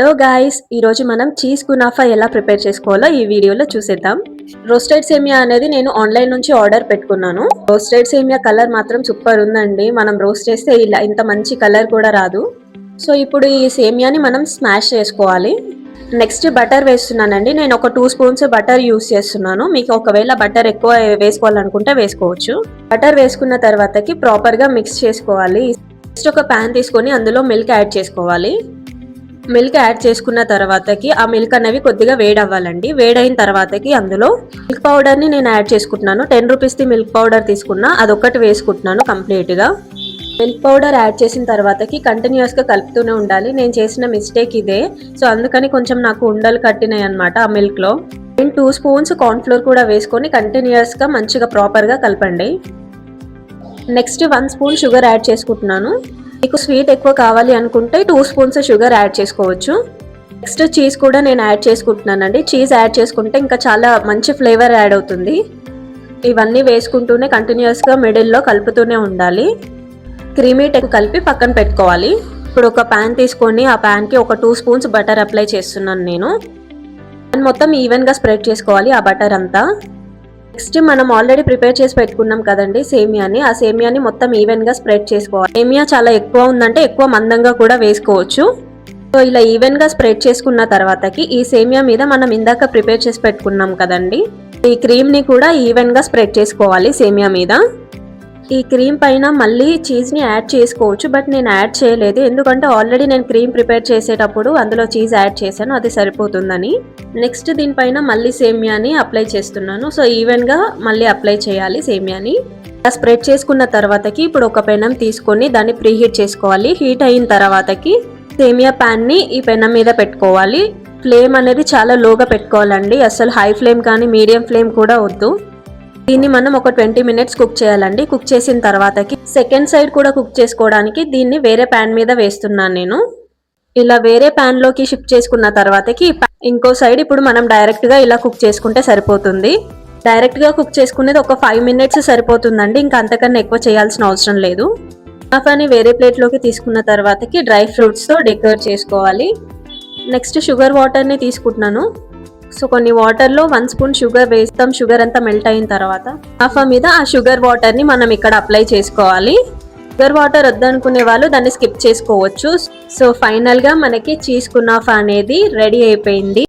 Hello guys, ఈరోజు మనం cheese kunafa ఎలా ప్రిపేర్ చేసుకోవాలో ఈ వీడియోలో చూసేద్దాం. రోస్టెడ్ సేమియా అనేది నేను ఆన్లైన్ నుంచి ఆర్డర్ పెట్టుకున్నాను. రోస్టెడ్ సేమియా కలర్ మాత్రం సూపర్ ఉందండి. మనం రోస్ట్ చేస్తే ఇలా ఇంత మంచి కలర్ కూడా రాదు. సో ఇప్పుడు ఈ సేమియాని మనం స్మాష్ చేసుకోవాలి. నెక్స్ట్ బటర్ వేస్తున్నానండి. నేను ఒక 2 స్పూన్స్ బటర్ యూస్ చేస్తున్నాను. మీకు ఒకవేళ బటర్ ఎక్కువ వేసుకోవాలనుకుంటే వేసుకోవచ్చు. బటర్ వేసుకున్న తర్వాతకి ప్రాపర్గా మిక్స్ చేసుకోవాలి. నెక్స్ట్ ఒక ప్యాన్ తీసుకొని అందులో మిల్క్ యాడ్ చేసుకోవాలి. మిల్క్ యాడ్ చేసుకున్న తర్వాతకి ఆ మిల్క్ అనేవి కొద్దిగా వేడవ్వాలండి. వేడైన తర్వాతకి అందులో మిల్క్ పౌడర్ని నేను యాడ్ చేసుకుంటున్నాను. 10 రూపీస్ది మిల్క్ పౌడర్ తీసుకున్నా, అదొక్కటి వేసుకుంటున్నాను కంప్లీట్గా. మిల్క్ పౌడర్ యాడ్ చేసిన తర్వాతకి కంటిన్యూస్గా కలుపుతూనే ఉండాలి. నేను చేసిన మిస్టేక్ ఇదే. సో అందుకని కొంచెం నాకు ఉండలు కట్టినాయి అనమాట ఆ మిల్క్లో. నేను 2 స్పూన్స్ కార్న్ఫ్లోర్ కూడా వేసుకొని కంటిన్యూస్గా మంచిగా ప్రాపర్గా కలపండి. నెక్స్ట్ 1 స్పూన్ షుగర్ యాడ్ చేసుకుంటున్నాను. మీకు స్వీట్ ఎక్కువ కావాలి అనుకుంటే 2 స్పూన్స్ షుగర్ యాడ్ చేసుకోవచ్చు. నెక్స్ట్ చీజ్ కూడా నేను యాడ్ చేసుకుంటున్నానండి. చీజ్ యాడ్ చేసుకుంటే ఇంకా చాలా మంచి ఫ్లేవర్ యాడ్ అవుతుంది. ఇవన్నీ వేసుకుంటూనే కంటిన్యూస్గా మిడిల్లో కలుపుతూనే ఉండాలి. క్రీమీ టెక్ కలిపి పక్కన పెట్టుకోవాలి. ఇప్పుడు ఒక ప్యాన్ తీసుకొని ఆ ప్యాన్కి ఒక 2 స్పూన్స్ బటర్ అప్లై చేస్తున్నాను నేను. మొత్తం ఈవెన్గా స్ప్రెడ్ చేసుకోవాలి ఆ బటర్ అంతా. నెక్స్ట్ మనం ఆల్రెడీ ప్రిపేర్ చేసి పెట్టుకున్నాం కదండి సేమియాని. ఆ సేమియాని మొత్తం ఈవెన్గా స్ప్రెడ్ చేసుకోవాలి. సేమియా చాలా ఎక్కువ ఉందంటే ఎక్కువ మందంగా కూడా వేసుకోవచ్చు. సో ఇలా ఈవెన్గా స్ప్రెడ్ చేసుకున్న తర్వాతకి ఈ సేమియా మీద మనం ఇందాక ప్రిపేర్ చేసి పెట్టుకున్నాం కదండి, ఈ క్రీమ్ని కూడా ఈవెన్గా స్ప్రెడ్ చేసుకోవాలి సేమియా మీద. ఈ క్రీమ్ పైన మళ్ళీ చీజ్ని యాడ్ చేసుకోవచ్చు, బట్ నేను యాడ్ చేయలేదు. ఎందుకంటే ఆల్రెడీ నేను క్రీమ్ ప్రిపేర్ చేసేటప్పుడు అందులో చీజ్ యాడ్ చేశాను, అది సరిపోతుందని. నెక్స్ట్ దీనిపైన మళ్ళీ సేమియాని అప్లై చేస్తున్నాను. సో ఈవెన్గా మళ్ళీ అప్లై చేయాలి సేమియాని. స్ప్రెడ్ చేసుకున్న తర్వాతకి ఇప్పుడు ఒక పెనం తీసుకొని దాన్ని ప్రీహీట్ చేసుకోవాలి. హీట్ అయిన తర్వాతకి సేమియా ప్యాన్ని ఈ పెనం మీద పెట్టుకోవాలి. ఫ్లేమ్ అనేది చాలా లోగా పెట్టుకోవాలండి. అసలు హై ఫ్లేమ్ కానీ మీడియం ఫ్లేమ్ కూడా వద్దు. దీన్ని మనం ఒక 20 మినిట్స్ కుక్ చేయాలండి. కుక్ చేసిన తర్వాతకి సెకండ్ సైడ్ కూడా కుక్ చేసుకోవడానికి దీన్ని వేరే ప్యాన్ మీద వేస్తున్నాను నేను. ఇలా వేరే ప్యాన్ లోకి షిఫ్ట్ చేసుకున్న తర్వాతకి ఇంకో సైడ్ ఇప్పుడు మనం డైరెక్ట్ గా ఇలా కుక్ చేసుకుంటే సరిపోతుంది. డైరెక్ట్ గా కుక్ చేసుకునేది ఒక 5 మినిట్స్ సరిపోతుందండి. ఇంకా అంతకన్నా ఎక్కువ చేయాల్సిన అవసరం లేదు. కునాఫాని వేరే ప్లేట్ లోకి తీసుకున్న తర్వాతకి డ్రై ఫ్రూట్స్ తో డెకరేట్ చేసుకోవాలి. నెక్స్ట్ షుగర్ వాటర్ ని తీసుకుంటున్నాను. సో కొన్ని వాటర్లో 1 స్పూన్ షుగర్ వేస్తాం. షుగర్ అంతా మెల్ట్ అయిన తర్వాత కునాఫా మీద ఆ షుగర్ వాటర్ని మనం ఇక్కడ అప్లై చేసుకోవాలి. షుగర్ వాటర్ వద్దనుకునే వాళ్ళు దాన్ని స్కిప్ చేసుకోవచ్చు. సో ఫైనల్గా మనకి చీజ్ కునాఫా అనేది రెడీ అయిపోయింది.